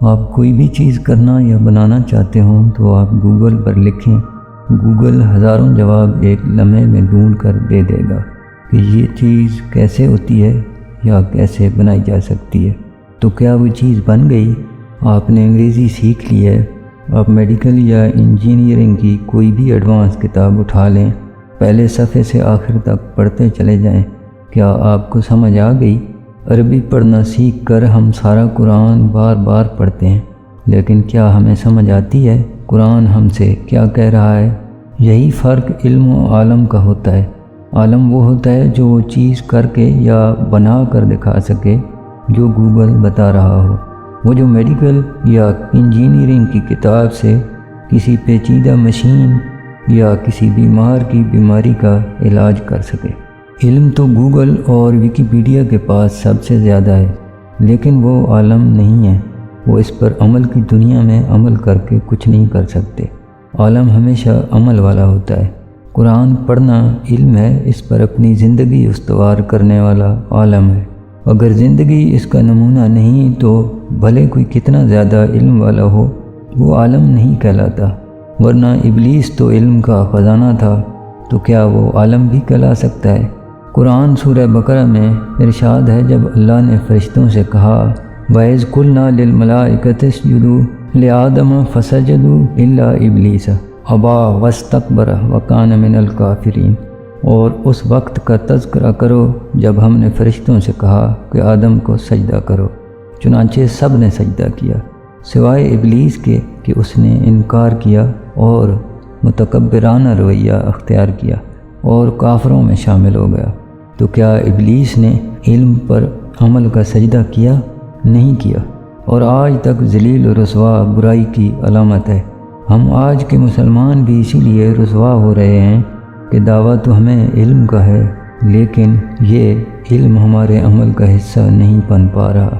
آپ کوئی بھی چیز کرنا یا بنانا چاہتے ہوں تو آپ گوگل پر لکھیں، گوگل ہزاروں جواب ایک لمحے میں ڈھونڈ کر دے دے گا کہ یہ چیز کیسے ہوتی ہے یا کیسے بنائی جا سکتی ہے۔ تو کیا وہ چیز بن گئی؟ آپ نے انگریزی سیکھ لی ہے، آپ میڈیکل یا انجینئرنگ کی کوئی بھی ایڈوانس کتاب اٹھا لیں، پہلے صفحے سے آخر تک پڑھتے چلے جائیں، کیا آپ کو سمجھ آ گئی؟ عربی پڑھنا سیکھ کر ہم سارا قرآن بار بار پڑھتے ہیں، لیکن کیا ہمیں سمجھ آتی ہے قرآن ہم سے کیا کہہ رہا ہے؟ یہی فرق علم و عالم کا ہوتا ہے۔ عالم وہ ہوتا ہے جو وہ چیز کر کے یا بنا کر دکھا سکے جو گوگل بتا رہا ہو، وہ جو میڈیکل یا انجینئرنگ کی کتاب سے کسی پیچیدہ مشین یا کسی بیمار کی بیماری کا علاج کر سکے۔ علم تو گوگل اور ویکیپیڈیا کے پاس سب سے زیادہ ہے، لیکن وہ عالم نہیں ہے، وہ اس پر عمل کی دنیا میں عمل کر کے کچھ نہیں کر سکتے۔ عالم ہمیشہ عمل والا ہوتا ہے۔ قرآن پڑھنا علم ہے، اس پر اپنی زندگی استوار کرنے والا عالم ہے۔ اگر زندگی اس کا نمونہ نہیں تو بھلے کوئی کتنا زیادہ علم والا ہو، وہ عالم نہیں کہلاتا، ورنہ ابلیس تو علم کا خزانہ تھا، تو کیا وہ عالم بھی کہلا سکتا ہے؟ قرآن سورہ بقرہ میں ارشاد ہے، جب اللہ نے فرشتوں سے کہا وَإِذْ قُلْنَا لِلْمَلَائِكَةِ اسْجُدُوا لِآدَمَ فَسَجَدُوا إِلَّا إِبْلِيسَ أَبَىٰ وَاسْتَكْبَرَ وَكَانَ مِنَ الْكَافِرِينَ، اور اس وقت کا تذکرہ کرو جب ہم نے فرشتوں سے کہا کہ آدم کو سجدہ کرو، چنانچہ سب نے سجدہ کیا سوائے ابلیس کے کہ اس نے انکار کیا اور متکبرانہ رویہ اختیار کیا اور کافروں میں شامل ہو گیا۔ تو کیا ابلیس نے علم پر عمل کا سجدہ کیا؟ نہیں کیا، اور آج تک ذلیل و رسوا برائی کی علامت ہے۔ ہم آج کے مسلمان بھی اسی لیے رسوا ہو رہے ہیں کہ دعویٰ تو ہمیں علم کا ہے، لیکن یہ علم ہمارے عمل کا حصہ نہیں بن پا رہا۔